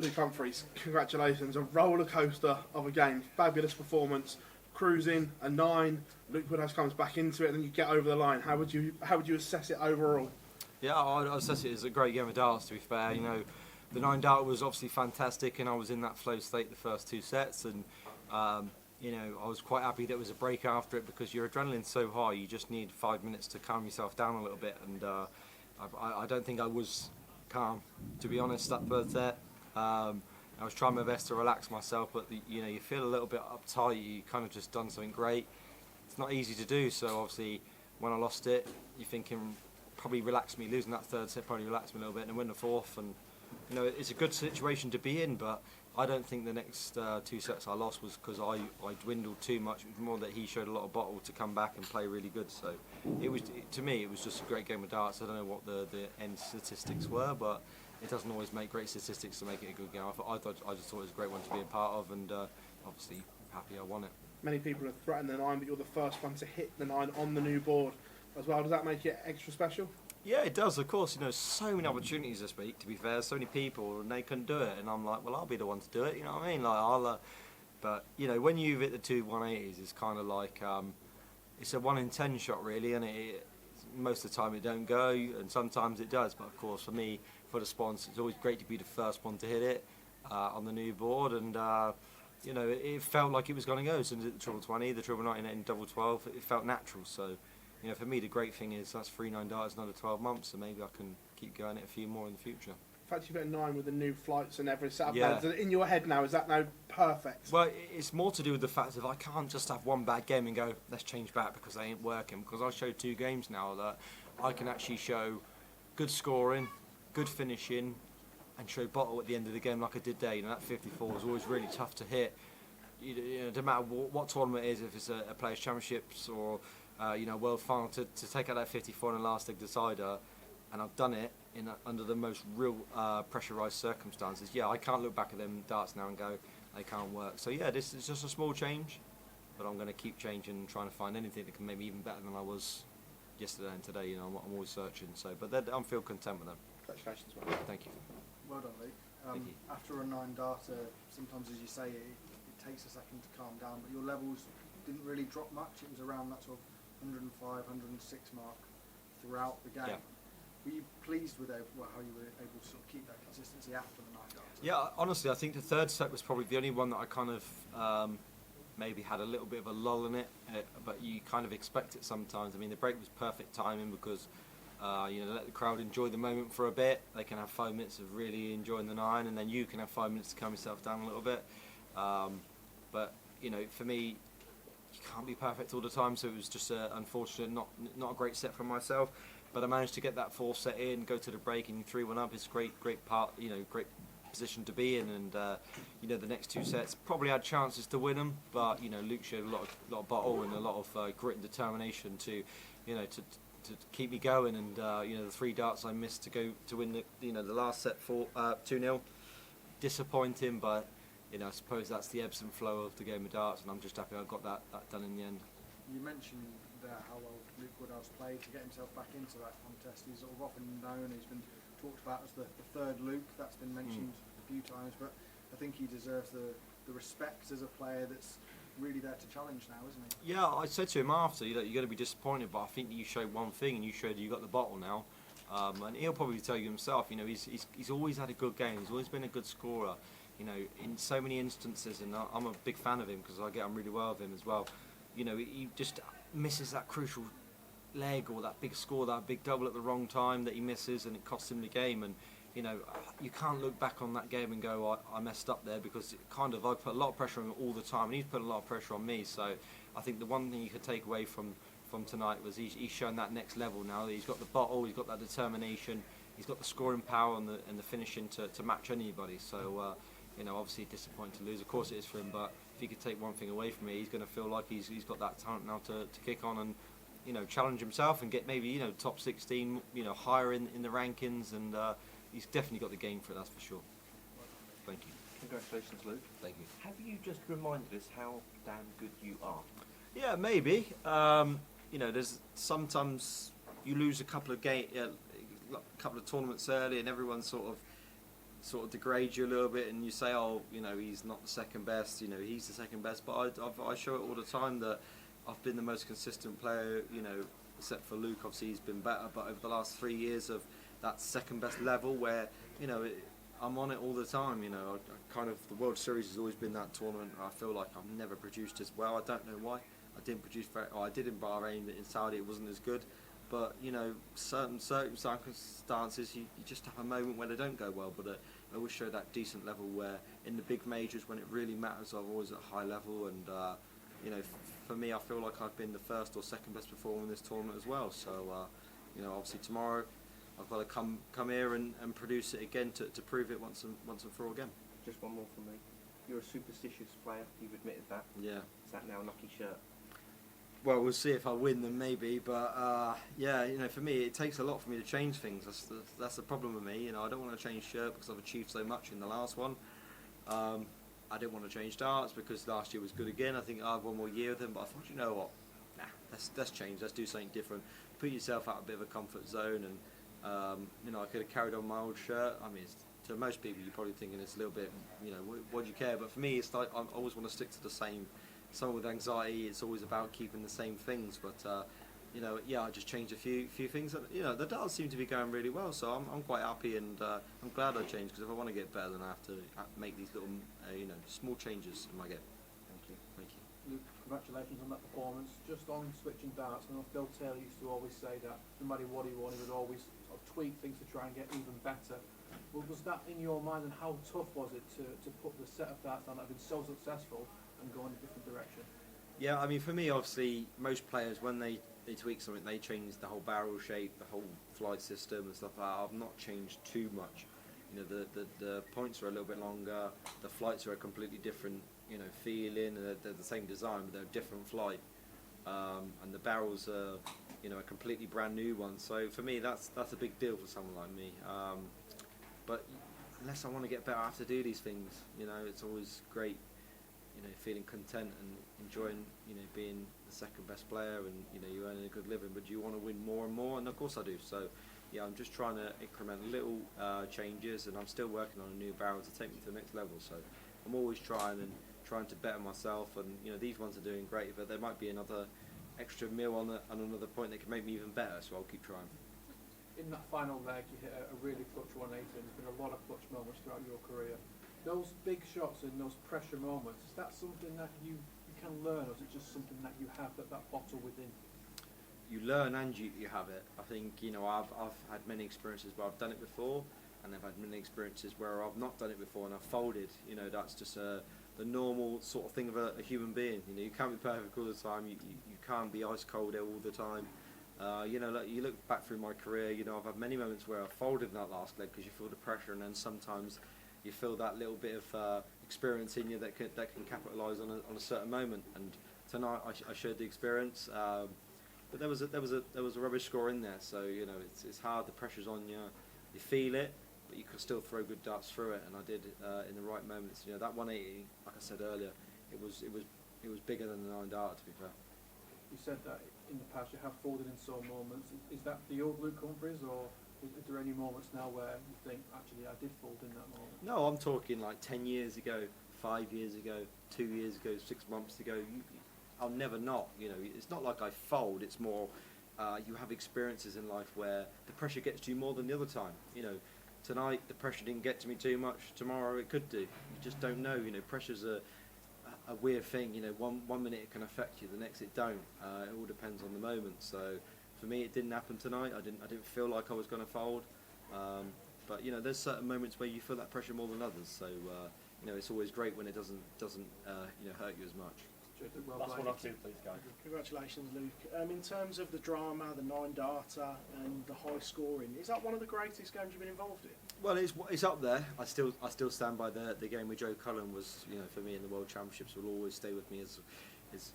Luke Humphries, congratulations, a roller coaster of a game, fabulous performance, cruising, a 9, Luke Woodhouse comes back into it and then you get over the line. How would you assess it overall? Yeah, I'd assess it as a great game of darts, to be fair. You know, the 9 dart was obviously fantastic and I was in that flow state the first 2 sets, and you know, I was quite happy there was a break after it because your adrenaline's so high, you just need 5 minutes to calm yourself down a little bit, and I don't think I was calm, to be honest, that first set. I was trying my best to relax myself, but you know, you feel a little bit uptight. You kind of just done something great. It's not easy to do. So obviously, when I lost it, you're thinking probably relaxed me. Losing that third set probably relaxed me a little bit, and then win the fourth. And you know, it's a good situation to be in. But I don't think the next 2 sets I lost was because I dwindled too much. It was more that he showed a lot of bottle to come back and play really good. So it was, to me, it was just a great game of darts. I don't know what the end statistics were, but it doesn't always make great statistics to make it a good game. I just thought it was a great one to be a part of, and obviously happy I won it. Many people have threatened the 9, but you're the first one to hit the 9 on the new board as well. Does that make it extra special? Yeah, it does, of course. You know, so many opportunities this week, to be fair, so many people, and they couldn't do it, and I'm like, well, I'll be the one to do it, you know what I mean? Like, but, you know, when you've hit the 2 180s, it's kind of like, it's a 1 in 10 shot, really, and most of the time it don't go, and sometimes it does, but of course, for me, for the sponsor, it's always great to be the first one to hit it on the new board, and you know, it felt like it was going to go. So the triple 20, the triple 19, and double 12, it felt natural. So, you know, for me, the great thing is that's 3 9 darts, another 12 months, so maybe I can keep going it a few more in the future. In fact, you've got a 9 with the new flights and every setup. Yeah. In your head now, is that now perfect? Well, it's more to do with the fact that I can't just have one bad game and go, let's change back because they ain't working. Because I showed 2 games now that I can actually show good scoring, good finishing, and show bottle at the end of the game like I did there. You know, that 54 was always really tough to hit. You know, no matter what tournament it is, if it's a Players' Championships or you know, World Final, to take out that 54 in the last leg decider, and I've done it under the most real pressurised circumstances. Yeah, I can't look back at them darts now and go, they can't work. So yeah, this is just a small change, but I'm going to keep changing and trying to find anything that can make me even better than I was yesterday and today. You know, I'm always searching. So, but I feel content with them. Congratulations, man. Thank you. Well done, Luke. Thank you. After a 9 darter, sometimes, as you say, it takes a second to calm down, but your levels didn't really drop much. It was around that sort of 105, 106 mark throughout the game. Yeah. Were you pleased with how you were able to sort of keep that consistency after the 9 darter? Yeah, honestly, I think the third set was probably the only one that I kind of maybe had a little bit of a lull in it, but you kind of expect it sometimes. I mean, the break was perfect timing because you know, let the crowd enjoy the moment for a bit. They can have 5 minutes of really enjoying the 9, and then you can have 5 minutes to calm yourself down a little bit. But you know, for me, you can't be perfect all the time, so it was just unfortunate, not a great set for myself. But I managed to get that 4th set in, go to the break, and 3-1 up. It's great part, you know, great position to be in, and you know, the next 2 sets probably had chances to win them, but you know, Luke showed a lot of bottle and a lot of grit and determination to, you know, to keep me going, and you know, the 3 darts I missed to go to win the last set 2-0, disappointing, but you know, I suppose that's the ebbs and flow of the game of darts, and I'm just happy I got that done in the end. You mentioned there how well Luke Woodhouse played to get himself back into that contest. He's sort of often known, he's been talked about as the 3rd Luke. That's been mentioned a few times, but I think he deserves the respect as a player that's really there to challenge now, isn't he? Yeah, I said to him after, you know, you're going to be disappointed, but I think that you showed one thing, and you showed you got the bottle now. And he'll probably tell you himself, you know, he's always had a good game. He's always been a good scorer, you know, in so many instances, and I'm a big fan of him because I get on really well with him as well. You know, he just misses that crucial leg or that big score, that big double at the wrong time that he misses, and it costs him the game. And you know, you can't look back on that game and go, I messed up there, because it kind of, I put a lot of pressure on him all the time, and he's put a lot of pressure on me. So I think the one thing you could take away from tonight was he's shown that next level now. He's got the bottle, he's got that determination, he's got the scoring power and the finishing to match anybody. So you know, obviously disappointing to lose. Of course it is for him, but if he could take one thing away from me, he's going to feel like he's got that talent now to kick on and, you know, challenge himself and get maybe, you know, top 16, you know, higher in the rankings, and he's definitely got the game for it, that's for sure. Thank you. Congratulations, Luke. Thank you. Have you just reminded us how damn good you are? Yeah, maybe. You know, there's sometimes you lose a couple of tournaments early, and everyone sort of sort of degrade you a little bit, and you say, oh, you know, he's not the second best, you know, he's the second best. But I show it all the time that I've been the most consistent player, you know, except for Luke. Obviously, he's been better. But over the last 3 years of that second best level, where you know I'm on it all the time. You know, kind of the World Series has always been that tournament. I feel like I've never produced as well. I don't know why. I didn't produce very. Oh, I did in Bahrain, but in Saudi it wasn't as good. But you know, certain circumstances, you just have a moment where they don't go well. But I always show that decent level where in the big majors, when it really matters, I'm always at a high level. And you know, for me, I feel like I've been the first or second best performer in this tournament as well. So you know, obviously tomorrow, I've got to come here and produce it again to prove it once and for all again. Just one more from me. You're a superstitious player. You've admitted that. Yeah. Is that now a lucky shirt? Well, we'll see if I win them, maybe. But yeah, you know, for me, it takes a lot for me to change things. That's the problem with me. You know, I don't want to change shirt because I've achieved so much in the last one. I didn't want to change darts because last year was good again. I think I have one more year with them, but I thought, you know what? Nah, let's change. Let's do something different. Put yourself out a bit of a comfort zone, and you know, I could have carried on my old shirt. I mean, to most people, you're probably thinking it's a little bit, you know, what do you care? But for me, it's like I always want to stick to the same. Someone with anxiety, it's always about keeping the same things. But you know, yeah, I just changed a few things. And, you know, the darts seem to be going really well, so I'm quite happy, and I'm glad I changed, because if I want to get better, then I have to make these little, you know, small changes in my game. Thank you. Thank you. Luke, congratulations on that performance. Just on switching darts, I know Phil Taylor used to always say that no matter what he won, he would always sort of tweak things to try and get even better. Well, was that in your mind, and how tough was it to put the set of darts down that have been so successful and go in a different direction? Yeah, I mean, for me, obviously, most players, when they tweak something, they change the whole barrel shape, the whole flight system and stuff like that. I've not changed too much. You know, the points are a little bit longer, the flights are a completely different, you know, feeling, and they're the same design, but they're a different flight. And the barrels are, you know, a completely brand new one. So for me, that's a big deal for someone like me. But unless I want to get better, I have to do these things. You know, it's always great, you know, feeling content and enjoying, you know, being the second best player, and you know, you're earning a good living. But do you want to win more and more? And of course I do. So yeah, I'm just trying to increment little changes, and I'm still working on a new barrel to take me to the next level. So I'm always trying to better myself, and you know, these ones are doing great, but there might be another extra mil on another point that can make me even better. So I'll keep trying. In that final leg, you hit a really clutch 180, and there's been a lot of clutch moments throughout your career. Those big shots and those pressure moments, is that something that you can learn, or is it just something that you have that bottle within? You learn and you have it. I think, you know, I've had many experiences where I've done it before, and I've had many experiences where I've not done it before and I've folded. You know, that's just the normal sort of thing of a human being. You know, you can't be perfect all the time. You can't be ice cold all the time. You know, like, you look back through my career, you know, I've had many moments where I've folded in that last leg because you feel the pressure, and then sometimes you feel that little bit of experience in you that can capitalise on a certain moment. And tonight I showed the experience, but there was a rubbish score in there. So you know, it's hard. The pressure's on you. You feel it, but you can still throw good darts through it. And I did in the right moments. You know, that 180, like I said earlier, it was bigger than the 9 dart, to be fair. You said that in the past you have folded in some moments. Is that the old Luke Humphries, or is there any moments now where you think, actually, I did fold in that moment? No, I'm talking like 10 years ago, 5 years ago, 2 years ago, 6 months ago. I'll never not. You know, it's not like I fold. It's more you have experiences in life where the pressure gets to you more than the other time. You know, tonight the pressure didn't get to me too much. Tomorrow it could do. You just don't know. You know, pressure's a weird thing. You know, one minute it can affect you, the next it don't. It all depends on the moment. So for me, it didn't happen tonight. I didn't feel like I was going to fold. But you know, there's certain moments where you feel that pressure more than others. So you know, it's always great when it doesn't you know, hurt you as much. Well Last played. one or two, please, guys. Congratulations, Luke. In terms of the drama, the 9 darter and the high scoring, is that one of the greatest games you've been involved in? Well, it's up there. I still stand by the game with Joe Cullen was, you know, for me in the World Championships will always stay with me as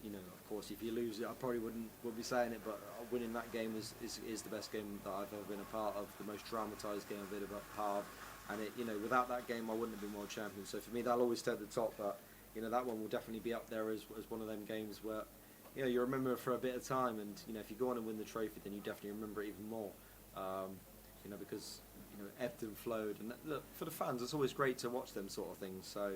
you know, of course, if you lose it, I probably wouldn't be saying it, but winning that game is the best game that I've ever been a part of, the most dramatised game I've been a part of, and it, you know, without that game I wouldn't have been world champion. So for me, that'll always stay at the top. But you know, that one will definitely be up there as one of them games where, you know, you remember it for a bit of time, and you know, if you go on and win the trophy, then you definitely remember it even more. You know, because you ebbed and flowed. And look, for the fans, it's always great to watch them sort of things. So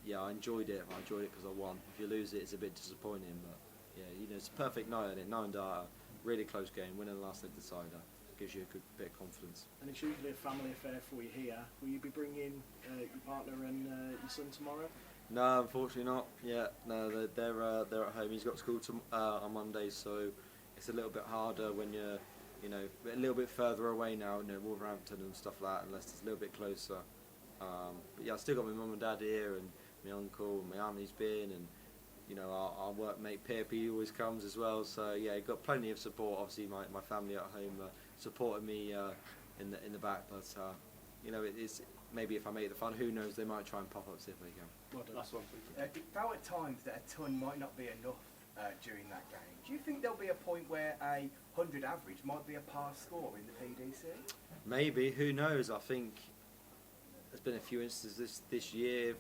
yeah, I enjoyed it. I enjoyed it because I won. If you lose it, it's a bit disappointing. But yeah, it's a perfect night, and it 9 darter, really close game, winning the last leg decider. Gives you a good bit of confidence. And it's usually a family affair for you here. Will you be bringing your partner and your son tomorrow? No, unfortunately not. Yeah, no, they're at home. He's got school on Monday, so it's a little bit harder when you're, a little bit further away now. Wolverhampton and stuff like that, unless it's a little bit closer. But yeah, I still got my mum and dad here, and my uncle, and my auntie's been, and our workmate Pip, he always comes as well. So yeah, got plenty of support. Obviously, my family at home supporting me in the back, but it's maybe if I make the fun, who knows? They might try and pop up, see if they can. Well done. That's one. It felt at times that a ton might not be enough during that game. Do you think there'll be a point where a 100 average might be a par score in the PDC? Maybe, who knows? I think there's been a few instances this year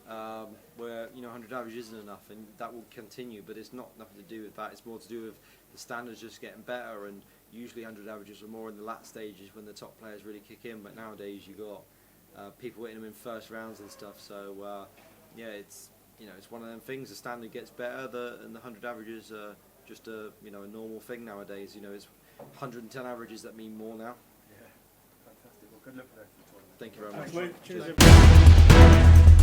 where 100 average isn't enough, and that will continue. But it's not nothing to do with that. It's more to do with the standards just getting better, and usually 100 averages are more in the lat stages when the top players really kick in. But nowadays you got people hitting them in first rounds and stuff. So yeah, it's one of them things. The standard gets better, and the 100 averages are just a normal thing nowadays. It's 110 averages that mean more now. Yeah, fantastic. Well, good luck for the rest of the tournament. Thank you very much. Thanks, Luke. Cheers, everybody.